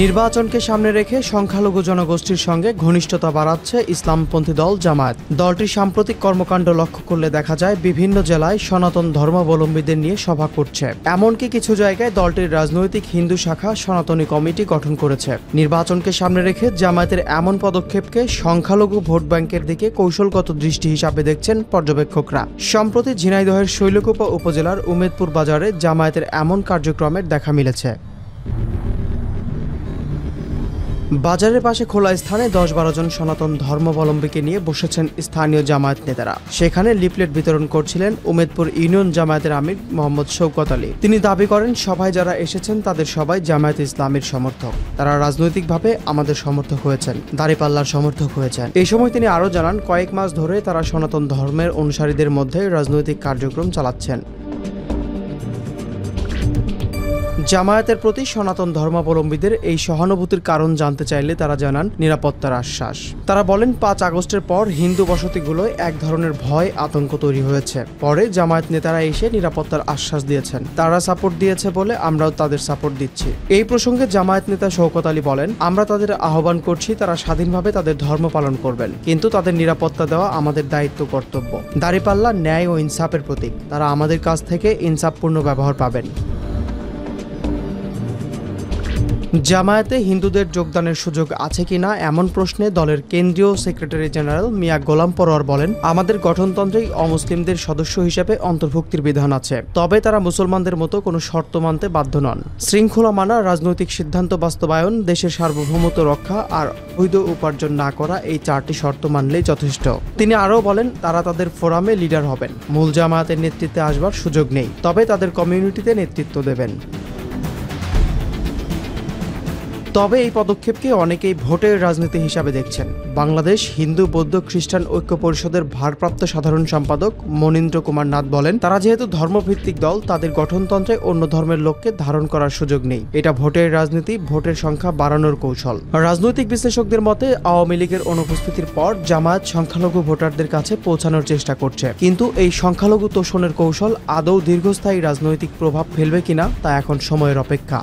নির্বাচনকে সামনে রেখে সংখ্যালঘু জনগোষ্ঠীর সঙ্গে ঘনিষ্ঠতা বাড়াচ্ছে ইসলামপন্থী দল জামায়াত। দলটির সাম্প্রতিক কর্মকাণ্ড লক্ষ্য করলে দেখা যায় বিভিন্ন জেলায় সনাতন ধর্মাবলম্বীদের নিয়ে সভা করছে। এমনকি কিছু জায়গায় দলটির রাজনৈতিক হিন্দু শাখা সনাতনী কমিটি গঠন করেছে। নির্বাচনকে সামনে রেখে জামায়াতের এমন পদক্ষেপকে সংখ্যালঘু ভোট ব্যাংকের দিকে কৌশলগত দৃষ্টি হিসাবে দেখছেন পর্যবেক্ষকরা। সম্প্রতি ঝিনাইদহের শৈলকুপা উপজেলার উমেদপুর বাজারে জামায়াতের এমন কার্যক্রমের দেখা মিলেছে। বাজারের পাশে খোলা স্থানে 10-12 জন সনাতন ধর্মাবলম্বীকে নিয়ে বসেছেন স্থানীয় জামায়াত নেতারা। সেখানে লিফলেট বিতরণ করছিলেন উমেদপুর ইউনিয়ন জামায়াতের আমির মোহাম্মদ শওকত আলী। তিনি দাবি করেন, সভায় যারা এসেছেন তাদের সবাই জামায়াত ইসলামীর সমর্থক। তারা রাজনৈতিকভাবে আমাদের সমর্থক হয়েছেন, দাঁড়িপাল্লার সমর্থক হয়েছেন। এই সময় তিনি আরও জানান, কয়েক মাস ধরে তারা সনাতন ধর্মের অনুসারীদের মধ্যে রাজনৈতিক কার্যক্রম চালাচ্ছেন। জামায়াতের প্রতি সনাতন ধর্মাবলম্বীদের এই সহানুভূতির কারণ জানতে চাইলে তারা জানান নিরাপত্তার আশ্বাস। তারা বলেন, 5 আগস্টের পর হিন্দু বসতিগুলোয় এক ধরনের ভয় আতঙ্ক তৈরি হয়েছে। পরে জামায়াত নেতারা এসে নিরাপত্তার আশ্বাস দিয়েছেন। তারা সাপোর্ট দিয়েছে বলে আমরাও তাদের সাপোর্ট দিচ্ছি। এই প্রসঙ্গে জামায়াত নেতা শওকত আলী বলেন, আমরা তাদের আহ্বান করছি তারা স্বাধীনভাবে তাদের ধর্ম পালন করবেন, কিন্তু তাদের নিরাপত্তা দেওয়া আমাদের দায়িত্ব কর্তব্য। দাঁড়িপাল্লা ন্যায় ও ইনসাফের প্রতীক। তারা আমাদের কাছ থেকে ইনসাফপূর্ণ ব্যবহার পাবেন। জামায়াতে হিন্দুদের যোগদানের সুযোগ আছে কিনা এমন প্রশ্নে দলের কেন্দ্রীয় সেক্রেটারি জেনারেল মিয়া গোলাম পরোয়ার বলেন, আমাদের গঠনতন্ত্রেই অমুসলিমদের সদস্য হিসেবে অন্তর্ভুক্তির বিধান আছে। তবে তারা মুসলমানদের মতো কোনো শর্ত মানতে বাধ্য নন। শৃঙ্খলা মানা, রাজনৈতিক সিদ্ধান্ত বাস্তবায়ন, দেশের সার্বভৌমত্ব রক্ষা আর বৈধ উপার্জন না করা, এই 4টি শর্ত মানলেই যথেষ্ট। তিনি আরও বলেন, তারা তাদের ফোরামে লিডার হবেন, মূল জামায়াতের নেতৃত্বে আসবার সুযোগ নেই, তবে তাদের কমিউনিটিতে নেতৃত্ব দেবেন। তবে এই পদক্ষেপকে অনেকেই ভোটের রাজনীতি হিসাবে দেখছেন। বাংলাদেশ হিন্দু বৌদ্ধ খ্রিস্টান ঐক্য পরিষদের ভারপ্রাপ্ত সাধারণ সম্পাদক মনীন্দ্র কুমার নাথ বলেন, তারা যেহেতু ধর্মভিত্তিক দল, তাদের গঠনতন্ত্রে অন্য ধর্মের লোককে ধারণ করার সুযোগ নেই। এটা ভোটের রাজনীতি, ভোটের সংখ্যা বাড়ানোর কৌশল। রাজনৈতিক বিশ্লেষকদের মতে আওয়ামী লীগের অনুপস্থিতির পর জামায়াত সংখ্যালঘু ভোটারদের কাছে পৌঁছানোর চেষ্টা করছে, কিন্তু এই সংখ্যালঘু তোষণের কৌশল আদৌ দীর্ঘস্থায়ী রাজনৈতিক প্রভাব ফেলবে কিনা তা এখন সময়ের অপেক্ষা।